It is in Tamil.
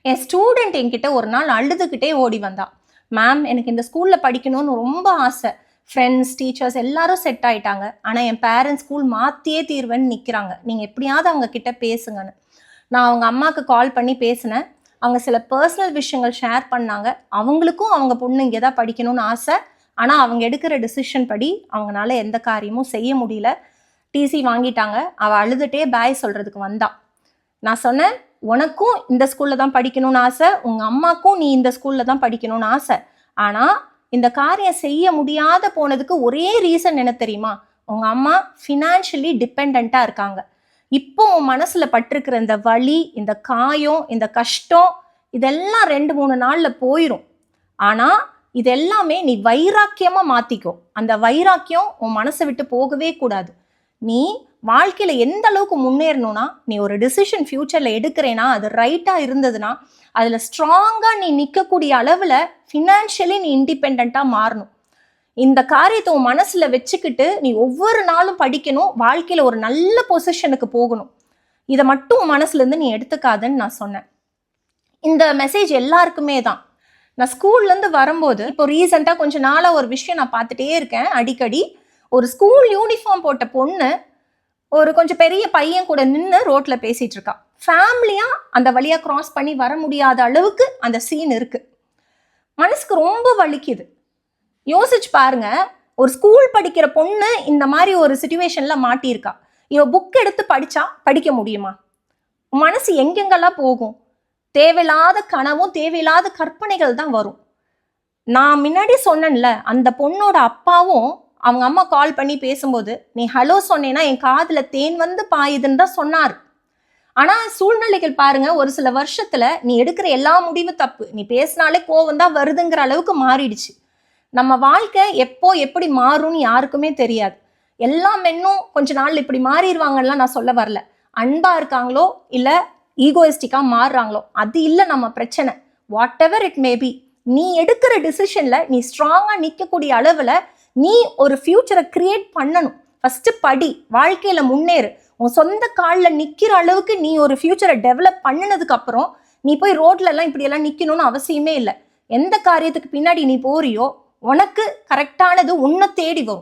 என் ஸ்டூடெண்ட் என்கிட்ட ஒரு நாள் அழுதுகிட்டே ஓடி வந்தா. மேம், எனக்கு இந்த ஸ்கூல்ல படிக்கணும்னு ரொம்ப ஆசை. ஃப்ரெண்ட்ஸ், டீச்சர்ஸ் எல்லாரும் செட் ஆயிட்டாங்க. ஆனால் என் பேரண்ட்ஸ் ஸ்கூல் மாற்றியே தீர்வேன்னு நிற்கிறாங்க. நீங்கள் எப்படியாவது அவங்க கிட்ட பேசுங்கன்னு. நான் அவங்க அம்மாவுக்கு கால் பண்ணி பேசினேன். அவங்க சில பர்சனல் விஷயங்கள் ஷேர் பண்ணாங்க. அவங்களுக்கும் அவங்க பொண்ணு இங்கே தான் படிக்கணும்னு ஆசை. ஆனால் அவங்க எடுக்கிற டிசிஷன் படி அவங்களால எந்த காரியமும் செய்ய முடியல. டிசி வாங்கிட்டாங்க. அவள் அழுதுகிட்டே பாய் சொல்கிறதுக்கு வந்தா. நான் சொன்னேன், உனக்கும் இந்த ஸ்கூலில் தான் படிக்கணும்னு ஆசை, உங்கள் அம்மாக்கும் நீ இந்த ஸ்கூலில் தான் படிக்கணும்னு ஆசை. ஆனால் இந்த காரியம் செய்ய முடியாத போனதுக்கு ஒரே ரீசன் என்ன தெரியுமா? உங்கள் அம்மா ஃபினான்ஷியலி டிபெண்ட்டாக இருக்காங்க. இப்போ உன் மனசில் பட்டிருக்கிற இந்த வலி, இந்த காயம், இந்த கஷ்டம் இதெல்லாம் 2-3 நாளில் போயிடும். ஆனால் இதெல்லாமே நீ வைராக்கியமாக மாற்றிக்கோ. அந்த வைராக்கியம் உன் மனசை விட்டு போகவே கூடாது. நீ வாழ்க்கையில் எந்த அளவுக்கு முன்னேறணும்னா, நீ ஒரு டிசிஷன் ஃப்யூச்சரில் எடுக்கிறேன்னா அது ரைட்டாக இருந்ததுன்னா அதில் ஸ்ட்ராங்காக நீ நிற்கக்கூடிய அளவில் ஃபினான்ஷியலி நீ இண்டிபெண்ட்டாக மாறணும். இந்த காரியத்தை உன் மனசில் வச்சுக்கிட்டு நீ ஒவ்வொரு நாளும் படிக்கணும், வாழ்க்கையில் ஒரு நல்ல பொசிஷனுக்கு போகணும். இதை மட்டும் உன் மனசுலேருந்து நீ எடுத்துக்காதுன்னு நான் சொன்னேன். இந்த மெசேஜ் எல்லாருக்குமே தான். நான் ஸ்கூல்லேருந்து வரும்போது இப்போ ரீசெண்டாக கொஞ்ச நாளாக ஒரு விஷயம் நான் பார்த்துட்டே இருக்கேன். அடிக்கடி ஒரு ஸ்கூல் யூனிஃபார்ம் போட்ட பொண்ணு ஒரு கொஞ்சம் பெரிய பையன் கூட நின்று ரோட்டில் பேசிகிட்டு இருக்கா. ஃபேமிலியாக அந்த வழியாக க்ராஸ் பண்ணி வர முடியாத அளவுக்கு அந்த சீன் இருக்குது. மனசுக்கு ரொம்ப வலிக்குது. யோசிச்சு பாருங்க, ஒரு ஸ்கூல் படிக்கிற பொண்ணு இந்த மாதிரி ஒரு சிச்சுவேஷனில் மாட்டியிருக்கா. இவ புக் எடுத்து படித்தா படிக்க முடியுமா? மனசு எங்கெங்கெல்லாம் போகும்? தேவையில்லாத கனவும் தேவையில்லாத கற்பனைகள் தான் வரும். நான் முன்னாடி சொன்னேன்ல, அந்த பொண்ணோட அப்பாவும் அவங்க அம்மா கால் பண்ணி பேசும்போது நீ ஹலோ சொன்னேன்னா என் காதில் தேன் வந்து பாயுதுன்னு தான் சொன்னார். ஆனால் சூழ்நிலைகள் பாருங்க, ஒரு சில வருஷத்துல நீ எடுக்கிற எல்லா முடிவும் தப்பு, நீ பேசினாலே கோவம் தான் வருதுங்கிற அளவுக்கு மாறிடுச்சு. நம்ம வாழ்க்கை எப்போ எப்படி மாறும்னு யாருக்குமே தெரியாது. எல்லா மென்னும் கொஞ்ச நாள் இப்படி மாறிடுவாங்கலாம் நான் சொல்ல வரல. அன்பா இருக்காங்களோ இல்லை ஈகோயிஸ்டிக்காக மாறுறாங்களோ அது இல்லை நம்ம பிரச்சனை. What ever it may be, நீ எடுக்கிற டிசிஷன்ல நீ ஸ்ட்ராங்காக நிற்கக்கூடிய அளவில் நீ ஒரு ஃபியூச்சரை கிரியேட் பண்ணணும். ஃபஸ்ட்டு படி, வாழ்க்கையில் முன்னேறு. உன் சொந்த காலில் நிற்கிற அளவுக்கு நீ ஒரு ஃபியூச்சரை டெவலப் பண்ணினதுக்கு அப்புறம் நீ போய் ரோட்லலாம் இப்படியெல்லாம் நிற்கணும்னு அவசியமே இல்லை. எந்த காரியத்துக்கு பின்னாடி நீ போறியோ உனக்கு கரெக்டானது உன்னை தேடி வரும்.